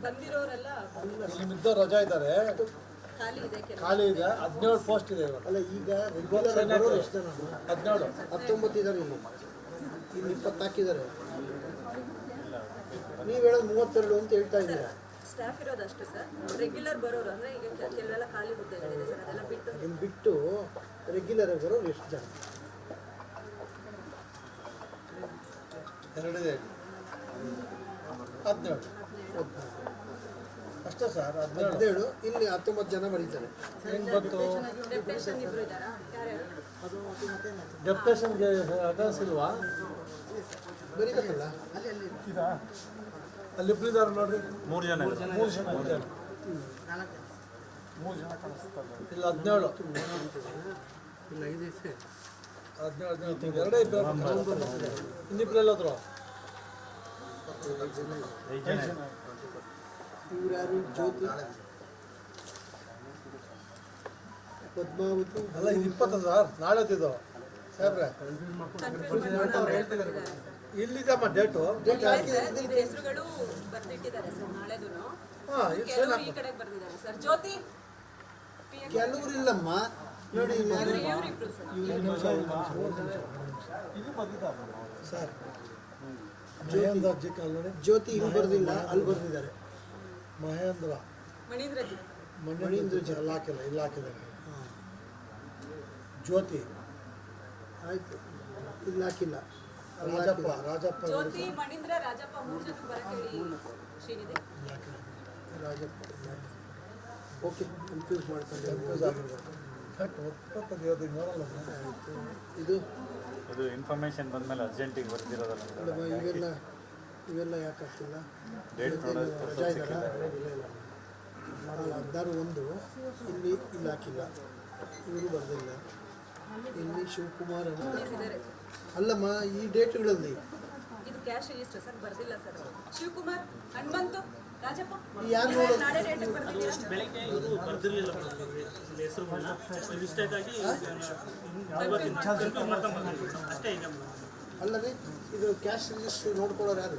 ಬಂದಿರೋರೆಲ್ಲ ನಿಮ್ಮಿದ್ದವ್ರು ರಜಾ ಇದ್ದಾರೆ, ಖಾಲಿ ಇದೆ. 17 ಪೋಸ್ಟ್ ಇದೆ ಇವಾಗ. ಅಲ್ಲ ಈಗ ರೆಗ್ಯುಲರ್ ಎಷ್ಟು ಜನ? 17 19 ಇದ್ದಾರೆ. ಇಲ್ಲಿ 20 ಹಾಕಿದ್ದಾರೆ. ನೀವು ಹೇಳೋದು 32 ಅಂತ ಹೇಳ್ತಾ ಇದ್ದೀರಾ. ಸ್ಟಾಫ್ ಇರೋದು ಅಷ್ಟು ಸರ್. ರೆಗ್ಯುಲರ್ ಬರೋರು ಅಂದರೆ ಈಗ ಕೆಲವೆಲ್ಲ ಖಾಲಿ ಹುದ್ದೆಗಳಿದೆ ಸರ್, ಅದೆಲ್ಲ ಬಿಟ್ಟು ಇನ್ನು ಬಿಟ್ಟು ರೆಗ್ಯುಲರ್ ಬರೋರು ಎಷ್ಟು ಜನ? 2 ಇದೆ. 17 ಅಷ್ಟೇ ಸರ್. 17 ಇಲ್ಲಿ 19 ಜನ ಬರೀತಾರೆ. ಹೆಂಗೆ ಬಂತು? ಡೆಪ್ಯುಟೇಷನ್ ಇಬ್ಬರು ಇದ್ದಾರಾ? ಯಾರ್ಯಾರು? ಡೆಪ್ಯುಟೇಷನ್ಗೆ ಅಡ್ರೆಸ್ ಇಲ್ವಾ? ಬರೀಬೇಕಲ್ಲ. ಅಲ್ಲಿ ಇಬ್ಬರು ಇದ್ದಾರೆ ನೋಡ್ರಿ. 3 ಜನ. 3 ಜನ ಇದ್ದಾರೆ. 3 ಜನ ಕಾಣಿಸ್ತಾರೆ. ಇಲ್ಲ 17 ಇಲ್ಲ 5 ಐತೆ. 17 ಎರಡೇ ಇಬ್ಬರು. ಇನ್ನಿಬ್ರು ಎಲ್ಲೋದ್ರು? ಇವ್ರು ಯಾರು? ಜ್ಯೋತಿ, ಪದ್ಮಾವತಿ. ಅಲ್ಲ ಇದು 20 ಸರ್. ನಾಳೆ ಹೊತ್ತಿದ್ದು ಸಾಹೇಬ್ರೆ. ಇಲ್ಲಿದಮ್ಮ ಡೇಟು. ಹೆಸರುಗಳು ಬರ್ದಿಟ್ಟಿದ್ದಾರೆ ಸರ್. ನಾಳೆದೂನು ಕೆಲವರು ಈ ಕಡೆಗೆ ಬರ್ದಿದ್ದಾರೆ ಸರ್. ಜ್ಯೋತಿ ಕೆಲವ್ರು ಇಲ್ಲಮ್ಮ ನೋಡಿ. ಇವರಿಬ್ರು ಸರ್ ಮಹೇಂದ್ರ ಜಿಕ್ ಅಲ್ಲಿ ನೋಡಿ. ಜ್ಯೋತಿ ಇಲ್ಲಿ ಬರ್ದಿಲ್ಲ, ಅಲ್ಲಿ ಬರ್ದಿದ್ದಾರೆ. ಮಹೇಂದ್ರ ಮಣೀಂದ್ರಜಿ. ಮಣೀಂದ್ರ ಜಿ ಅಲ್ಲಿ ಹಾಕಿಲ್ಲ, ಇಲ್ಲಿ ಹಾಕಿದ್ದಾರೆ. ಜ್ಯೋತಿ ಆಯ್ತು, ಇಲ್ಲಿ ಹಾಕಿಲ್ಲ. ರಾಜಪ್ಪ ಜ್ಯೋತಿ, ಮಣೀಂದ್ರ, ರಾಜಪ್ಪ 3 ಜನ ಬರಕ್ಕೆ ಹೇಳಿ ಶ್ರೀನಿಧಿ. ರಾಜಪ್ಪ. ಓಕೆ, ಕನ್ಫ್ಯೂಸ್ ಮಾಡ್ಕೊಂಡು ಕನ್ಫ್ಯೂಸ್ ಆಗಿರ್ಬೇಕು. ನೋಡಲ್ಲ. ಆಯಿತು. ಇದು ಇನ್ಫಾರ್ಮೇಶನ್ ಬಂದಮೇಲೆ ಅರ್ಜೆಂಟಿಗೆ ಬರ್ತಿರೋದಲ್ಲ. ಇವೆಲ್ಲ ಯಾಕೆ ಆಗ್ತಿಲ್ಲ? ಡೇಟ್ ರಜಾ ಇದ್ದಾರಾ? ಅಲ್ಲ 16 ಇಲ್ಲಿ ಹಾಕಿಲ್ಲ. ಇವರು ಬರ್ದಿಲ್ಲ. ಇಲ್ಲಿ ಶಿವಕುಮಾರ್ ಅಂತ ಅಲ್ಲಮ್ಮ. ಈ ಡೇಟ್ಗಳಲ್ಲಿ ಇದು ಕ್ಯಾಶ್ ರಿಜಿಸ್ಟರ್ ಸರ್, ಬರ್ದಿಲ್ಲ ಸರ್. ಶಿವಕುಮಾರ್, ಹನುಮಂತು, ರಾಜಪ್ಪ ಯಾರು ನೋಡೋದು? ನಾಳೆ ಡೇಟಿಗೆ ಬರ್ದಿದ್ದೀರಾ? ಬೆಳಗ್ಗೆ ಇವರು ಬರ್ದಿರಲಿಲ್ಲ ಹೆಸರುಗಳನ್ನ ಮಿಸ್ಟೇಕ್ ಆಗಿ ಕನ್ಫ್ಯೂಸ್ ಮಾಡ್ಕೊಂಡು ಬಂದಿದ್ರು ಅಷ್ಟೇ. ಈಗ ಅಲ್ಲದೆ ಇದು ಕ್ಯಾಶ್ ರಿಜಿಸ್ಟ್ರಿ ನೋಡ್ಕೊಳ್ಳೋರು ಯಾರು?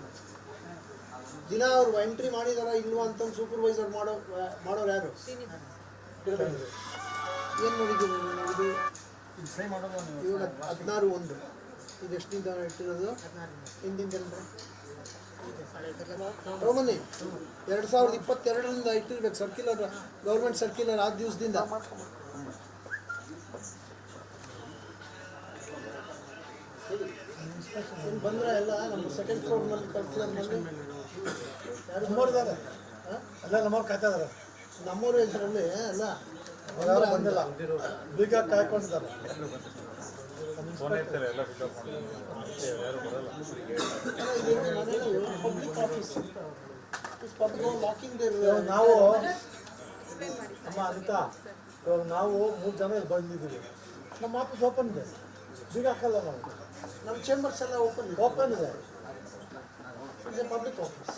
ದಿನ ಅವ್ರು ಎಂಟ್ರಿ ಮಾಡಿದಾರ ಇಲ್ವಾ ಅಂತ ಸೂಪರ್ವೈಸರ್ ಮಾಡೋರು ಯಾರು? ಏನು ನೋಡಿದ್ದೀವಿ ಇದು? ಇವಾಗ 16/1 ಇದು ಎಷ್ಟನಿಂದ ಇಟ್ಟಿರೋದು? ಹಿಂದಿಂದ ರೋಮನಿ 2022ರಿಂದ ಇಟ್ಟಿರ್ಬೇಕು. ಸರ್ಕ್ಯುಲರ್, ಗೌರ್ಮೆಂಟ್ ಸರ್ಕ್ಯುಲರ್ ಆದ ದಿವಸದಿಂದ. ಬಂದ್ರೆ ಎಲ್ಲ ನಮ್ಮ ಸೆಕೆಂಡ್ ಫ್ಲೋರ್ನಲ್ಲಿ, ಥರ್ಡ್ ಫ್ಲೋರ್ನಲ್ಲಿ ಯಾರು ನಮ್ಮವ್ರಿದ್ದಾರೆ. ಅಲ್ಲ ನಮ್ಮವ್ರು ಕಾಯ್ತಾ ಇದ್ದಾರೆ. ನಮ್ಮೂರು ಇದರಲ್ಲಿ ಅಲ್ಲ ಯಾರು ಬಂದಿಲ್ಲ, ಬೀಗ ಕಾಯ್ಕೊಂಡಿದ್ದಾರೆ. ಫೋನ್ ಇರ್ತಾರೆ ಎಲ್ಲ ಪಿಕಪ್ ಮಾಡಿ ಯಾರು ಬರಲ್ಲ. Public office locking. ನಾವು ಅಮ್ಮ ಅನಿತಾ, ಇವಾಗ ನಾವು 3 ಜನ ಇಲ್ಲಿ ಬಂದಿದ್ದೀವಿ. ನಮ್ಮ ಆಫೀಸ್ ಓಪನ್ ಇದೆ, ಬೀಗ ಹಾಕಲ್ಲ ನಾವು. ನಮ್ಮ ಚೇಂಬರ್ಸ್ ಎಲ್ಲ ಓಪನ್ ಇದೆ. ಇದು ಪಬ್ಲಿಕ್ ಆಫೀಸ್.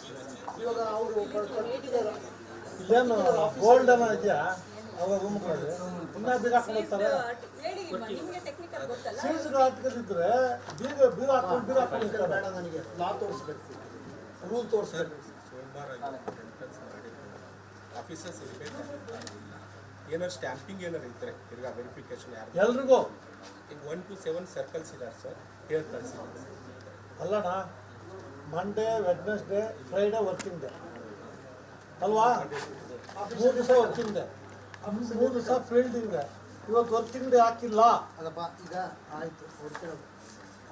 ಇವಾಗ ಅವರು ಕಟ್ಟಿದ್ದಾರೆ. ಇಲ್ಲೇನು ಗೋಲ್ಡ್ ಏನೋ ಇದೆಯಾ? ಅವಾಗ ರೂಮ್ಗಳಲ್ಲಿ ಇನ್ನೂ ಬೀಗ ಹಾಕೊಂಡಿರ್ತಾರೆ. ಹೇಳಿ, ನಿಮಗೆ ಟೆಕ್ನಿಕಲ್ ಗೊತ್ತಲ್ಲ. ಸೀಲ್ಸ್ಗಳು ಹಾಕಿದ್ರೆ ಬೀಗ ಹಾಕೊಂಡಿರ್ತಾರೆ. ಬೇಡ, ನನಗೆ ಲಾ ತೋರಿಸ್ಬೇಕು, ರೂಲ್ ತೋರಿಸ್ಬೇಕು. ಆಫೀಸರ್ಸ್ ಇರಬೇಕು. ಏನಾರು ಸ್ಟ್ಯಾಂಪಿಂಗ್ ಏನಾರು ಇದ್ದರೆ ತಿರ್ಗಾ ವೆರಿಫಿಕೇಶನ್ ಯಾರು ಎಲ್ರಿಗೂ ಈಗ 1 to 7 ಸರ್ಕಲ್ಸ್ ಇದ್ದಾರೆ ಸರ್. ಹೇಳಿ ಕಳಿಸಿದ್ದಾರೆ ಅಲ್ಲಣ್ಣ. Monday, Wednesday, Friday working day ಅಲ್ವಾ? 3 ದಿವಸ ವರ್ಕಿಂಗ್ ಡೇ, 3 ದಿವಸ ಫೀಲ್ಡಿಂಗ್ ಡೇ. ಇವತ್ತು ವರ್ಕಿಂಗ್ ಡೇ ಹಾಕಿಲ್ಲ. ಅದಪ್ಪ ಈಗ ಆಯಿತು, ಹೊಡ್ಕೊಳ್ಳೋದು.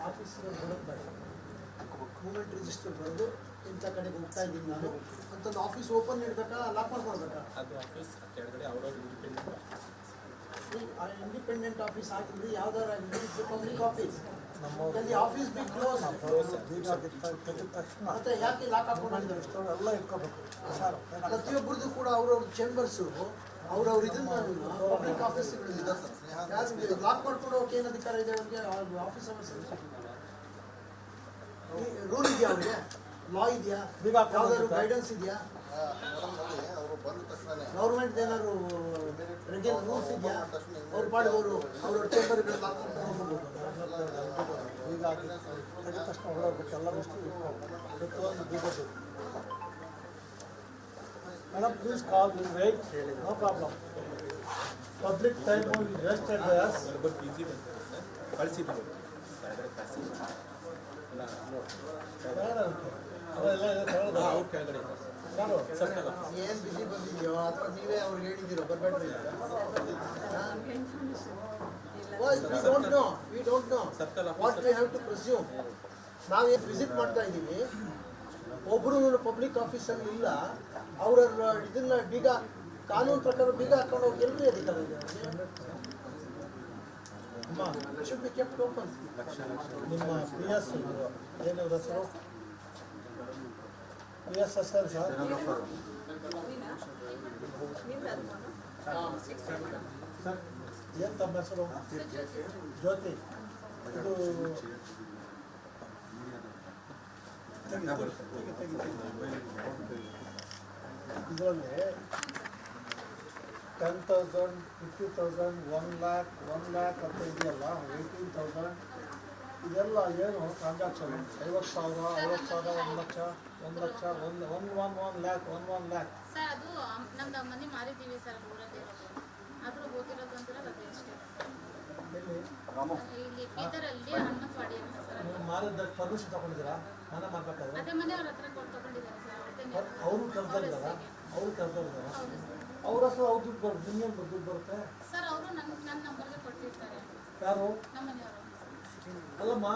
ಆಫೀಸ್ಗೆ ಬರೋದು ಬೇಡ. ಮೂಮೆಂಟ್ ರಿಜಿಸ್ಟರ್ ಬರೆದು ಇಂಥ ಕಡೆಗೆ ಹೋಗ್ತಾ ಇದ್ದೀನಿ ನಾನು ಅಂತಂದು ಆಫೀಸ್ ಓಪನ್ ಇಡಬೇಕಾ, ಲಾಕ್ ಮಾಡ್ಕೊಳ್ಬೇಕಾ? ಅದು ಆಫೀಸ್ ಕೆಳಗಡೆ ಅವರವ್ರ ಇಂಡಿಪೆಂಡೆಂಟ್ ಆಫೀಸ್ ಹಾಕಿದ್ರೆ ಯಾವ್ದಾರ public office office be close. ಮತ್ತೆ ಯಾಕೆ ಲಾಕ್ ಹಾಕೊಂಡು ಎಲ್ಲ ಇಟ್ಕೋಬೇಕು. ಪ್ರತಿಯೊಬ್ಬರದ್ದು ಕೂಡ ಅವ್ರವ್ರ ಚೇಂಬರ್ಸು, ಅವ್ರವ್ರ ಇದನ್ನ ಪಬ್ಲಿಕ್ ಆಫೀಸ್ಗಳಿಂದ ಲಾಕ್ ಮಾಡ್ಕೊಂಡು ಹೋಗಕ್ಕೆ ಏನು ಅಧಿಕಾರ ಇದೆ ಅವ್ರಿಗೆ? ಆಫೀಸ್ ಅವರ್ಸ್ ರೂಲ್ ಇದೆಯಾ ಅವ್ರಿಗೆ? ಲಾ ಇದೆಯಾ? ಯಾವ್ದಾದ್ರು ಗೈಡೆನ್ಸ್ ಇದೆಯಾ? ಗೌರ್ಮೆಂಟ್ ಏನಾದ್ರು ರೆಗ್ಯುಲರ್ ರೂಲ್ಸ್ ಇದೆಯಾ? ಅವ್ರ ಪಾಡಿಗೆ ಅವ್ರವ್ರ ಚೇಂಬರ್ಗಳು ಲಾಕ್ ಮಾಡ್ಕೊಂಡು ಹೋಗ್ಬೋದು. ಈಗ ತಕ್ಷಣ ಹೊರಡ್ಬೇಕು. ಎಲ್ಲರೂ ಎಷ್ಟು ಪ್ರತಿಯೊಂದು ಬೀಗದ್ದು Madam, please call, we'll wait, no problem. Public time will be wasted by us. But easy ಬಂದಿದೆ ಸರ್ ಕಳಿಸಿದ್ರು ಬೇಡ ಅದಕ್ಕೆ. ಅದೆಲ್ಲ ಇದೆ ತಗೊಳ್ಳೋದು. ಅವ್ರು ಕೆಳಗಡೆ ಇದೆ ಯಾರು? ಸರ್ಕಲ್ ಏನು ಬಿಸಿ ಬಂದಿದೆಯೋ ಅಥವಾ ನೀವೇ ಅವ್ರಿಗೆ ಹೇಳಿದ್ದೀರೋ ಬರಬೇಡ್ರಿ we don't know circle what we have to presume ನಾವೇನು ವಿಸಿಟ್ ಮಾಡ್ತಾ ಇದ್ದೀವಿ ಒಬ್ಬರು ಪಬ್ಲಿಕ್ ಆಫೀಸಲ್ಲಿ ಇಲ್ಲ ಅವರ ಇದನ್ನ ಬೀಗ ಕಾನೂನು ಪ್ರಕಾರ ಬೀಗ ಹಾಕೊಂಡು ಹೋಗಿ ಎಲ್ಲರೂ ಅಧಿಕಾರ ಇದೆ ಅಮ್ಮ, ಶುಡ್ ಬಿ ಕೆಪ್ಟ್ ಓಪನ್ ನಿಮ್ಮ ಪಿ ಎಸ್ ಏನಿವ್ರ ಹೆಸರು? P S S L sir? Sir ಏನು ತಮ್ಮ ಹೆಸರು? ಜ್ಯೋತಿ. ಇದು ಇದರಲ್ಲಿ 10,000, 50,000, 1 lakh ಅಂತ ಇದೆಯಲ್ಲ, 18,000 ಇದೆಲ್ಲ ಏನು transaction? 50,000, 60,000, 1 lakh, 1 lakh, 1 lakh, 1 lakh. Sir ಅದು ನಮ್ದು ಮನೆ ಮಾರಿದ್ದೀವಿ ಸರ್ ಊರಲ್ಲಿ ಆದರೂ ಹೋಗಿರೋದು ಅಂದ್ರೆ ಅದೇ ಅಷ್ಟೇ ಎಲ್ಲಿ ಇಲ್ಲಿ ಬೀದರಲ್ಲಿ ಹನುಮಂತವಾಡಿ ಅಂತ ಸರ್ ನೀವು ಮಾರಿದ್ದಕ್ಕೆ ಪರ್ಮಿಷನ್ ತಗೊಂಡಿದ್ದೀರಾ? ಮನೆ ಮಾರ್ಬೇಕಾದ್ರೆ ಅದೇ ಮನೆ ಅವ್ರ ಹತ್ರ ಕೊಟ್ಟು ತಗೊಂಡಿದ್ದಾರೆ ಸರ್ ಅವ್ರದ್ದೇ ಅವರು ಕರ್ದಿದ್ದಾರ? ಅವರು ಕರ್ದಿದ್ದಾರ? ಹೌದು ಸರ್ ಅವ್ರ ಹೆಸರು ಅವ್ರ ದುಡ್ಡು ಬರುತ್ತೆ, ನಿಮ್ಗೇನು ದುಡ್ಡು ಬರುತ್ತೆ? ಸರ್ ಅವರು ನನ್ನ ನಂಬರ್ಗೆ ಕೊಟ್ಟಿರ್ತಾರೆ ಯಾರು? ನಮ್ಮ ಮನೆಯವರು ಅಲ್ಲಮ್ಮ,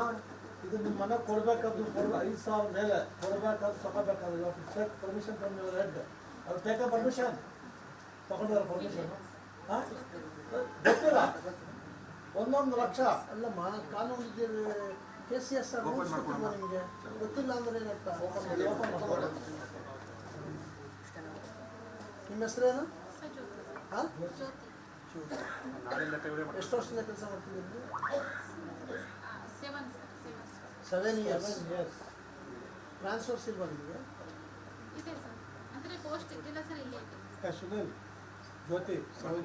ಇದು ನಿಮ್ಮ ಮನೆ ಕೊಡ್ಬೇಕಾದ್ರು 5,000 ಮೇಲೆ ಕೊಡ್ಬೇಕಾದ್ರು ತಗೋಬೇಕಾದ್ರೆ ಇವತ್ತು check permission from your head. ಅವ್ರು ಟೇಕ್ ಪರ್ಮಿಷನ್ ತಗೊಂಡಿದ್ದಾರೆ ಪರ್ಮಿಷನ್? ಹಾಂ ಗೊತ್ತಿಲ್ಲ, 1 ಲಕ್ಷ. ಅಲ್ಲಮ್ಮ ಕಾನೂನು KCS ನಿಮಗೆ ಗೊತ್ತಿಲ್ಲ ಅಂದ್ರೆ ಏನರ್ಥ? ನಿಮ್ಮ ಹೆಸರೇನು? ಸರ್ ಜ್ಯೋತಿ ಹಾಂ ಜ್ಯೋತಿ ಎಷ್ಟು ವರ್ಷದಿಂದ ಕೆಲಸ ಮಾಡ್ತಿದ್ದೀರಿ? 7 7 ಇಯರ್ಸ್. 7 years. ಟ್ರಾನ್ಸ್ಫರ್ಸ್ ಇಲ್ವಾ ನಿಮಗೆ? ಇದೆ ಸರ್ ಅಂದರೆ ಪೋಸ್ಟ್ ಇದ್ದಿಲ್ಲ ಸರ್ ಇಲ್ಲೇ ಇದೆ ಸುನಿಲ್, ಜ್ಯೋತಿ,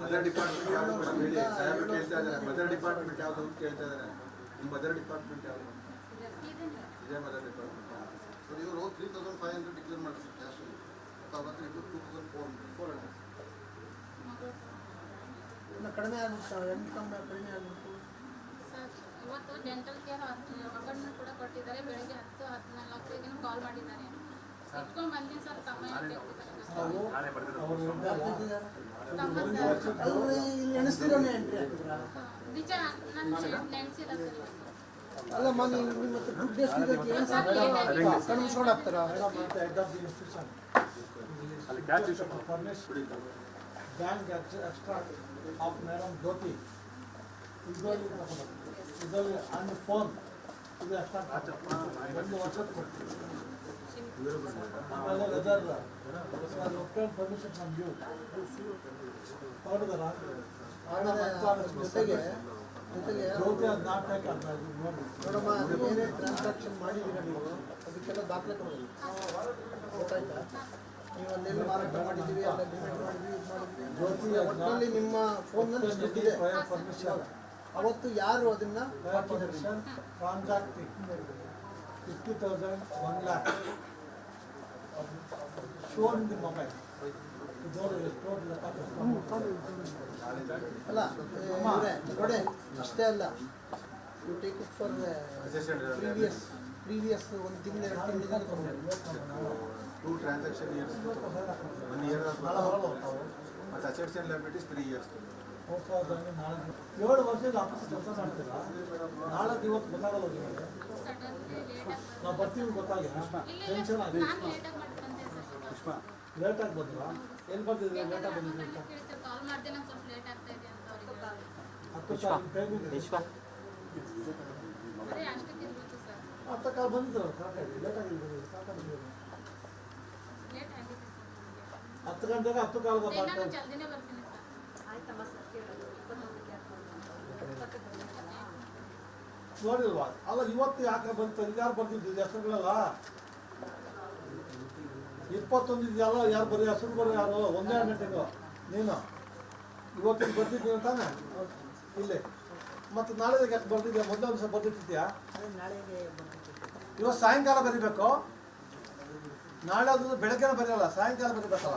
ಮದರ್ ಡಿಪಾರ್ಟ್ಮೆಂಟ್ ಯಾವುದು ಅಂತ ಹೇಳಿ ಸಾಹೇಬರು ಕೇಳ್ತಾ ಇದ್ದಾರೆ. ಮದರ್ ಡಿಪಾರ್ಟ್ಮೆಂಟ್ ಯಾವುದು ಅಂತ ಕೇಳ್ತಾ ಇದ್ದಾರೆ. ನಿಮ್ಮ ಮದರ್ ಡಿಪಾರ್ಟ್ಮೆಂಟ್ ಯಾವುದು? ಇದೆ ಇದೇ ಮದರ್ ಡಿಪಾರ್ಟ್ಮೆಂಟ್. ಸರ್ ಇವರು 3,500 ಡಿಕ್ಲೇರ್ ಮಾಡ್ತಾರೆ ಕ್ಯಾಶ್. ಅವತ್ತು ಇದು 2,400. ಮಗಳು ಇನ್ನು ಕಡಿಮೆ ಆಗ್ಬಿಟ್ಟು ಇನ್ಕಮ್ ಕಡಿಮೆ ಆಗ್ಬಿಟ್ಟು ಸರ್ ಇವತ್ತು ಡೆಂಟಲ್ ಕೇರ್ ಅಪಾಯಿಂಟ್ಮೆಂಟ್ ಕೂಡ ಕೊಟ್ಟಿದ್ದಾರೆ. ಬೆಳಗ್ಗೆ 10-14 ಕಾಲ್ ಮಾಡಿದ್ದಾರೆ. ಇಟ್ಕೊಂಡು ಬಂದಿನಿ ಸರ್ ತಮ್ಮ ಅವರು ಅಲ್ರಿ ಇಲ್ಲಿ ಎಣಿಸ್ತಿರೋನೇ ಎಂಟ್ರಿ ಹಾಕಿದ್ರಾ? ನಿಜ ನನ್ನ ನೆನೆಸಿಲ್ಲ ಸರ್ ಇವತ್ತು ಅಲ್ಲಮ್ಮ ನೀವು ಮತ್ತೆ ದುಡ್ಡು ಎಷ್ಟಿದೆ ಕನ್ವಿಸ್ಕೊಂಡು ಹಾಕ್ತಾರಾ? Head of the institution bank extra of madam Jyoti ಇದರಲ್ಲಿ ಆನ್ ಫೋನ್ ಇದು ಎಕ್ಸ್ಟ್ರಾ 1 ವರ್ಷಕ್ಕೆ ಕೊಡ್ತೀವಿ. ಆಮೇಲೆ ವೆದರ್ ಪರ್ಮಿಷನ್ ಫ್ರಮ್ ಯು ಹೊರಡಿದಾರ ಜೊತೆಗೆ ಜ್ಯೋತಿ ಅದು ನಾಟಕ ನೋಡಿ ನೋಡಮ್ಮ ನೀವೇನೇ ಟ್ರಾನ್ಸಾಕ್ಷನ್ ಮಾಡಿದ್ದೀರ ನೀವು ಅದಕ್ಕೆಲ್ಲ ದಾಖಲೆ ಕೊಡೋದು ಗೊತ್ತಾಯ್ತಾ? ನೀವು ಅಲ್ಲೆಲ್ಲಿ ಮಾರಾಟ ಮಾಡಿದ್ದೀವಿ ಅಲ್ಲಿ ಅಗ್ರಿಮೆಂಟ್ ಮಾಡಿದ್ವಿ ಇದು ಮಾಡಿದ್ವಿ ಜ್ಯೋತಿ ಒಟ್ಟಿನಲ್ಲಿ ನಿಮ್ಮ ಫೋನ್ನಲ್ಲಿ ದುಡ್ಡಿದೆ ಪರ್ಮಿಷನ್ ಅವತ್ತು ಯಾರು ಅದನ್ನ permission ಟ್ರಾನ್ಸಾಕ್ಟಿಂಗ್ 50,000, 1 lakh shown in the mobile. ಅಲ್ಲ ನೋಡಿ ಅಷ್ಟೇ ಅಲ್ಲ you take it for previous 1 ತಿಂಗಳು 2 ತಿಂಗಳಿಂದ ತಗೊಂಡು 2 ಟ್ರಾನ್ಸಾಕ್ಷನ್ ಇಯರ್ಸ್ 1 ಇಯರ್ ಮತ್ತು ಅಸೆಟ್ಸ್ ಆ್ಯಂಡ್ ಲಯಬಿಲಿಟೀಸ್ 3 ಇಯರ್ಸ್. 7 ವರ್ಷದ ಆಫೀಸ್ ಕೆಲಸ ಮಾಡ್ತೀರಾ? ನಾಳೆ ಇವತ್ತು ಗೊತ್ತಾಗಲ್ಲ ನಿಮಗೆ? ಸಡನ್ಲಿ ಲೇಟ್ ನಾವು ಬರ್ತೀವಿ ಗೊತ್ತಾಗಿಲ್ಲ, ಟೆನ್ಷನ್ ನಾನು ಆಗಿ ಲೇಟಾಗಿ ಮಾಡಿ ಬಂದೆ ಸರ್ ಲೇಟಾಗಿ ಬಂದ್ರಾ? ಎಲ್ಲಿ ಬಂದಿದ್ದೀವಿ? ಲೇಟಾಗಿ ಬಂದಿದ್ದೀವಿ ಅಂತ ಕಾಲ್ ಮಾಡಿದೆ ನಾನು ಸ್ವಲ್ಪ ಲೇಟ್ ಆಗ್ತಾ ಇದೆ ಅಂತ ಅವ್ರಿಗೆ 10 ಸಾವಿರ ಪೇಮೆಂಟ್ ಅದೇ ಅಷ್ಟಕ್ಕೆ ಇರ್ಬೇಕು ಸರ್ 10 ಕಾಲ್ ಬಂದಿದ್ರು ಕರೆಕ್ಟಾಗಿ. ಲೇಟಾಗಿ ಬಂದಿದ್ರು ಸಾಕಾಗಿದೆ. ಲೇಟ್ ಆಗಿದೆ ಸರ್ 10 ಗಂಟೆಗೆ 10 ಕಾಲ್ ನಾನು ಬರ್ತಾರೆ. ಜಲ್ದಿನೇ ಬರ್ತೀನಿ ಸರ್ ಆಯ್ತಮ್ಮ ಸರ್ ಕೇಳೋದು 21ಕ್ಕೆ ನೋಡಿಲ್ವಾ? ಅಲ್ಲ ಇವತ್ತು ಯಾಕೆ ಬಂತು? ಯಾರು ಬರ್ತಿದ್ದು ಹೆಸರುಗಳೆಲ್ಲ 21 ಇದೆಯಲ್ಲ, ಯಾರು ಬರೀ ಹೆಸರು ಬರೀ ಯಾರು? ಒಂದೇ ಗಂಟೆಗೂ ನೀನು ಇವತ್ತಿಗೆ ಬರ್ತಿದ್ದೀನಿ ತಾನೆ ಇಲ್ಲಿ. ಮತ್ತು ನಾಳೆ ಯಾಕೆ ಬರ್ತಿದ್ಯಾ? ಮೊದಲೇ ಒಂದು ಸ್ವಲ್ಪ ಬರ್ತಿರ್ತೀಯಾ? ಇವತ್ತು ಸಾಯಂಕಾಲ ಬರೀಬೇಕು. ನಾಳೆ ಅದು ಬೆಳಗ್ಗೆನೇ ಬರೆಯಲ್ಲ, ಸಾಯಂಕಾಲ ಬರೀಬೇಕಲ್ಲ.